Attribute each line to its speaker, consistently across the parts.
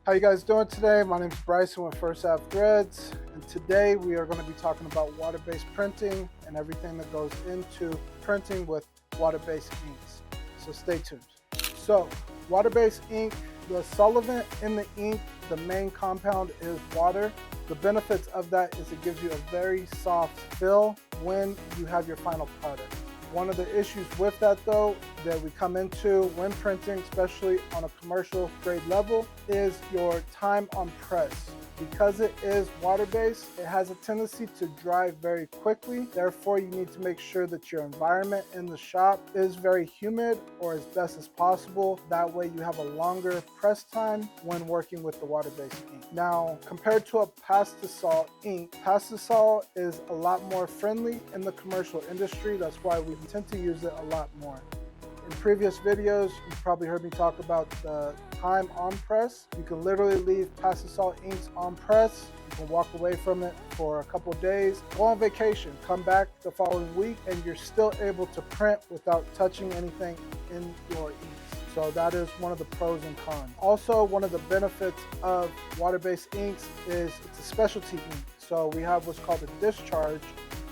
Speaker 1: How you guys doing today? My name is Bryson with First Half Threads, and today we are going to be talking about water-based printing and everything that goes into printing with water-based inks. So stay tuned. So water-based ink, the solvent in the ink, the main compound is water. The benefits of that is it gives you a very soft feel when you have your final product. One of the issues with that though that we come into when printing, especially on a commercial grade level, is your time on press. Because it is water-based, it has a tendency to dry very quickly. Therefore, you need to make sure that your environment in the shop is very humid or as best as possible. That way you have a longer press time when working with the water-based ink. Now, compared to a pastissol ink, pastissol is a lot more friendly in the commercial industry. That's why we tend to use it a lot more. In previous videos, you probably heard me talk about the time on press. You can literally leave pastissol inks on press. You can walk away from it for a couple days, go on vacation, come back the following week, and you're still able to print without touching anything in your inks. So that is one of the pros and cons. Also, one of the benefits of water-based inks is it's a specialty ink. So we have what's called a discharge,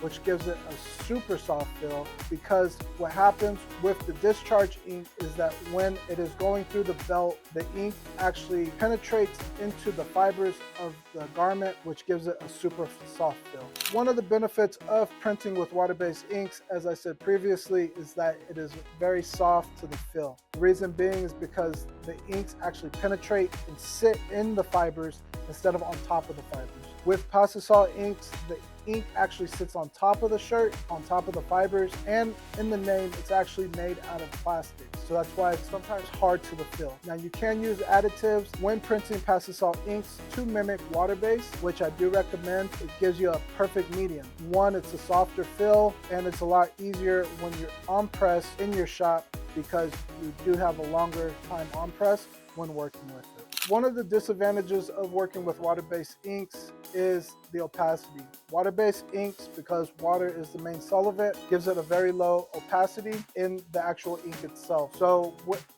Speaker 1: which gives it a super soft feel, because what happens with the discharge ink is that when it is going through the belt, the ink actually penetrates into the fibers of the garment, which gives it a super soft feel. One of the benefits of printing with water-based inks, as I said previously, is that it is very soft to the feel. The reason being is because the inks actually penetrate and sit in the fibers instead of on top of the fibers. With pastissol inks, the ink actually sits on top of the shirt, on top of the fibers, and in the name, it's actually made out of plastic. So that's why it's sometimes hard to the feel. Now you can use additives when printing pastissol inks to mimic water-based, which I do recommend. It gives you a perfect medium. One, it's a softer feel, and it's a lot easier when you're on press in your shop because you do have a longer time on press when working with it. One of the disadvantages of working with water-based inks is the opacity. Water-based inks, because water is the main solvent, gives it a very low opacity in the actual ink itself. So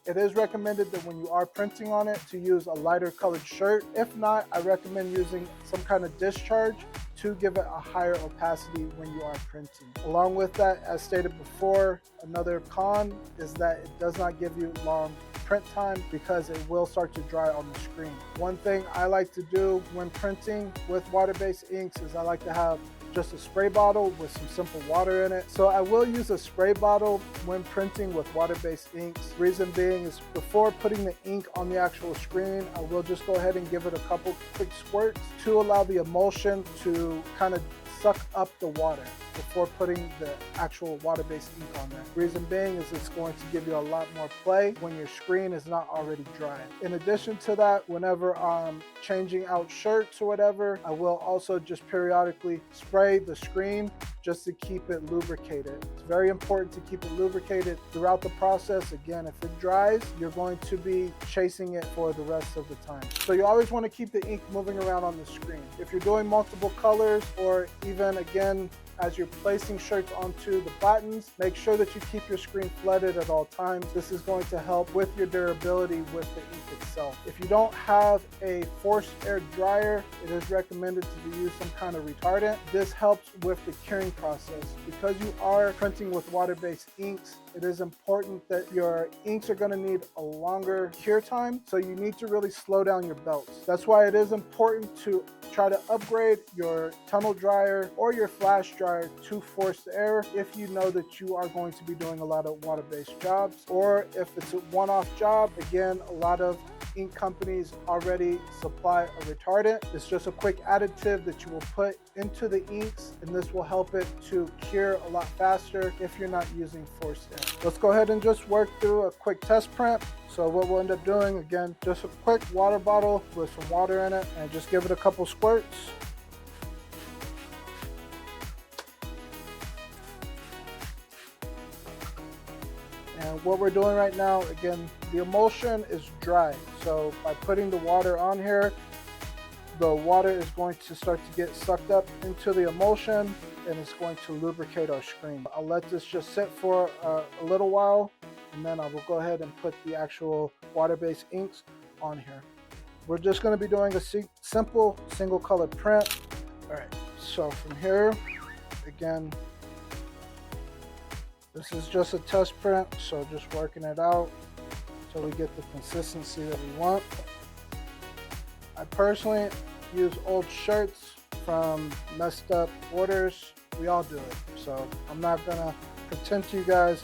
Speaker 1: it is recommended that when you are printing on it to use a lighter colored shirt. If not, I recommend using some kind of discharge to give it a higher opacity when you are printing. Along with that, as stated before, another con is that it does not give you long print time because it will start to dry on the screen. One thing I like to do when printing with water-based inks is I like to have just a spray bottle with some simple water in it. So I will use a spray bottle when printing with water-based inks. Reason being is before putting the ink on the actual screen, I will just go ahead and give it a couple quick squirts to allow the emulsion to kind of suck up the water before putting the actual water-based ink on there. Reason being is it's going to give you a lot more play when your screen is not already dry. In addition to that, whenever I'm changing out shirts or whatever, I will also just periodically spray the screen just to keep it lubricated. It's very important to keep it lubricated throughout the process. Again, if it dries, you're going to be chasing it for the rest of the time. So you always want to keep the ink moving around on the screen. If you're doing multiple colors, or even again, as you're placing shirts onto the buttons, make sure that you keep your screen flooded at all times. This is going to help with your durability with the ink itself. If you don't have a forced air dryer, it is recommended to use some kind of retardant. This helps with the curing process. Because you are printing with water-based inks, it is important that your inks are going to need a longer cure time, so you need to really slow down your belts. That's why it is important to try to upgrade your tunnel dryer or your flash dryer to forced air if you know that you are going to be doing a lot of water-based jobs, or if it's a one-off job. Again, a lot of ink companies already supply a retardant. It's just a quick additive that you will put into the inks, and this will help it to cure a lot faster if you're not using forced air. Let's go ahead and just work through a quick test print. So what we'll end up doing, again, just a quick water bottle with some water in it, and just give it a couple squirts. And what we're doing right now, again, the emulsion is dry. So by putting the water on here, the water is going to start to get sucked up into the emulsion, and it's going to lubricate our screen. I'll let this just sit for a little while, and then I will go ahead and put the actual water-based inks on here. We're just going to be doing a simple single color print. All right, so from here, again, this is just a test print, so just working it out until we get the consistency that we want. I personally use old shirts from messed up orders. We all do it, so I'm not gonna pretend to you guys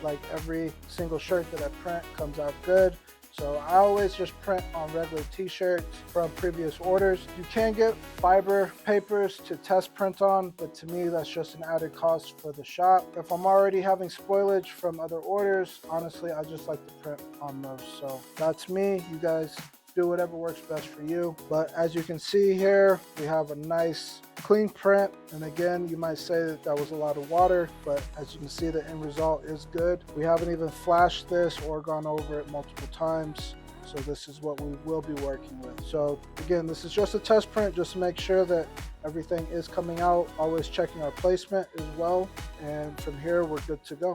Speaker 1: like every single shirt that I print comes out good. So I always just print on regular t-shirts from previous orders. You can get fiber papers to test print on, but to me that's just an added cost for the shop. If I'm already having spoilage from other orders, honestly I just like to print on those. So that's me. You guys do whatever works best for you. But as you can see here, we have a nice clean print. And again, you might say that that was a lot of water, but as you can see, the end result is good. We haven't even flashed this or gone over it multiple times. So this is what we will be working with. So again, this is just a test print, just to make sure that everything is coming out, always checking our placement as well. And from here, we're good to go.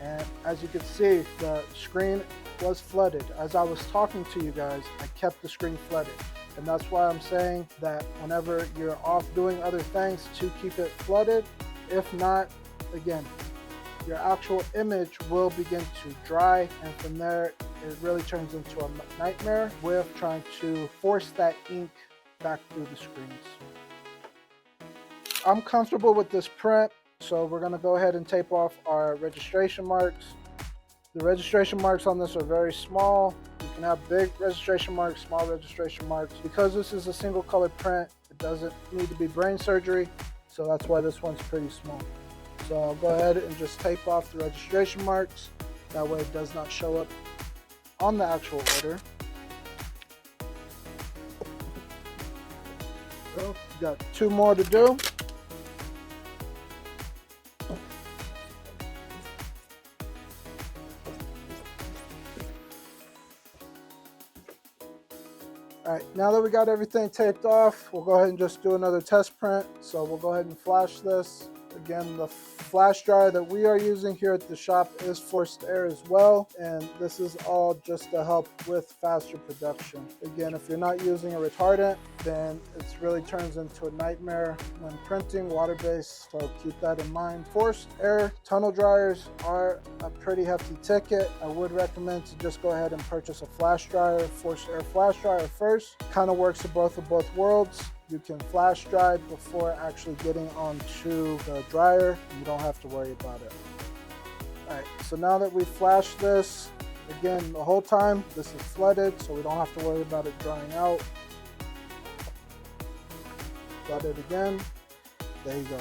Speaker 1: And as you can see, the screen was flooded. As I was talking to you guys, I kept the screen flooded. And that's why I'm saying that whenever you're off doing other things, to keep it flooded. If not, again, your actual image will begin to dry, and from there it really turns into a nightmare with trying to force that ink back through the screens. I'm comfortable with this print, so we're going to go ahead and tape off our registration marks. The registration marks on this are very small. You can have big registration marks, small registration marks. Because this is a single color print, it doesn't need to be brain surgery, so that's why this one's pretty small. So I'll go ahead and just tape off the registration marks. That way it does not show up on the actual order. So we've got 2 more to do. All right, now that we got everything taped off, we'll go ahead and just do another test print. So we'll go ahead and flash this. Again, the flash dryer that we are using here at the shop is forced air as well, and this is all just to help with faster production. Again, if you're not using a retardant, then it really turns into a nightmare when printing water-based, so keep that in mind. Forced air tunnel dryers are a pretty hefty ticket. I would recommend to just go ahead and purchase a flash dryer, forced air flash dryer first. Kind of works the both of both worlds. You can flash dry before actually getting onto the dryer. You don't have to worry about it. All right, so now that we flashed this, again, the whole time this is flooded, so we don't have to worry about it drying out. Flood it again. There you go.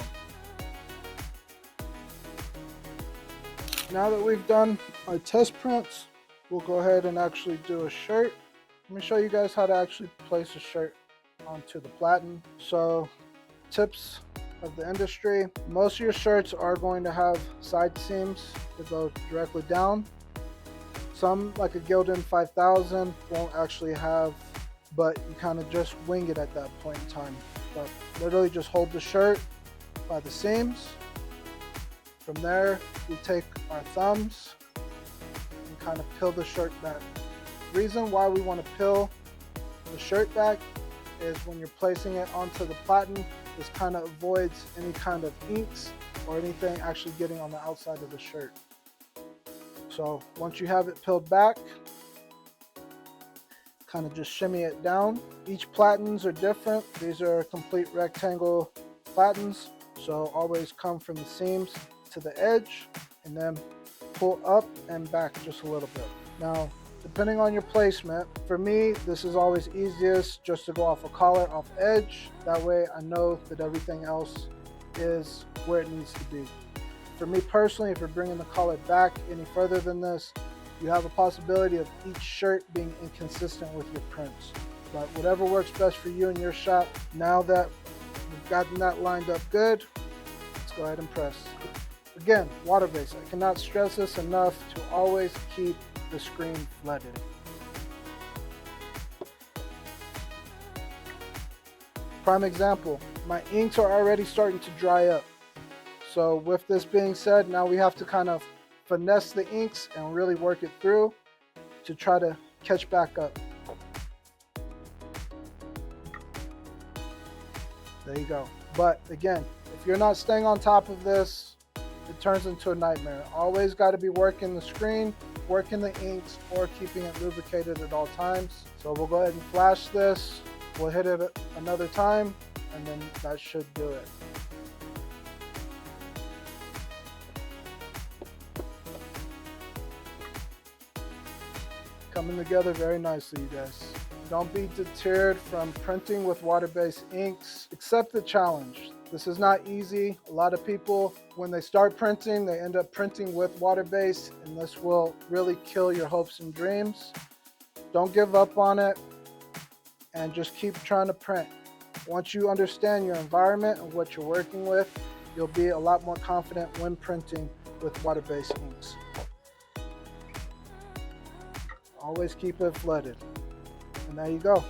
Speaker 1: Now that we've done our test prints, we'll go ahead and actually do a shirt. Let me show you guys how to actually place a shirt onto the platen. So, tips of the industry, most of your shirts are going to have side seams that go directly down. Some, like a Gildan 5000, won't actually have, but you kind of just wing it at that point in time. But literally just hold the shirt by the seams. From there, we take our thumbs and kind of peel the shirt back. The reason why we want to peel the shirt back is when you're placing it onto the platen, this kind of avoids any kind of inks or anything actually getting on the outside of the shirt. So once you have it peeled back, kind of just shimmy it down. Each platens are different. These are complete rectangle platens, so always come from the seams to the edge and then pull up and back just a little bit. Now, depending on your placement, for me, this is always easiest just to go off a collar, off edge. That way I know that everything else is where it needs to be. For me personally, if you're bringing the collar back any further than this, you have a possibility of each shirt being inconsistent with your prints. But whatever works best for you and your shop. Now that we've gotten that lined up good, let's go ahead and press. Again, water-based. I cannot stress this enough to always keep the screen flooded. Prime example, my inks are already starting to dry up. So with this being said, now we have to kind of finesse the inks and really work it through to try to catch back up. There you go. But again, if you're not staying on top of this, it turns into a nightmare. Always got to be working the screen, working the inks, or keeping it lubricated at all times. So we'll go ahead and flash this. We'll hit it another time, and then that should do it. Coming together very nicely, you guys. Don't be deterred from printing with water-based inks. Accept the challenge. This is not easy. A lot of people, when they start printing, they end up printing with water-based, and this will really kill your hopes and dreams. Don't give up on it, and just keep trying to print. Once you understand your environment and what you're working with, you'll be a lot more confident when printing with water-based inks. Always keep it flooded. And there you go.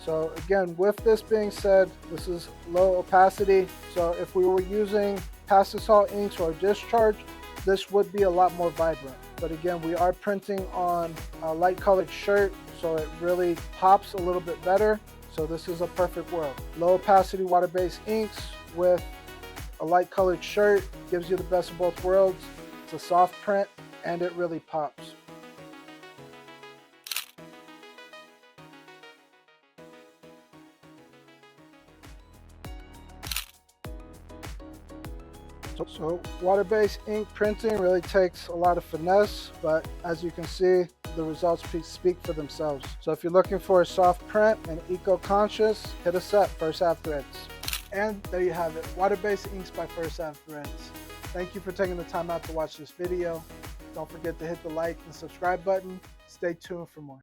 Speaker 1: So again, with this being said, this is low opacity. So if we were using pastosol inks or discharge, this would be a lot more vibrant. But again, we are printing on a light colored shirt, so it really pops a little bit better. So this is a perfect world. Low opacity water-based inks with a light colored shirt gives you the best of both worlds. It's a soft print and it really pops. So water-based ink printing really takes a lot of finesse, but as you can see, the results speak for themselves. So if you're looking for a soft print and eco-conscious, hit us up, First Half Threads. And there you have it, water-based inks by First Half Threads. Thank you for taking the time out to watch this video. Don't forget to hit the like and subscribe button. Stay tuned for more.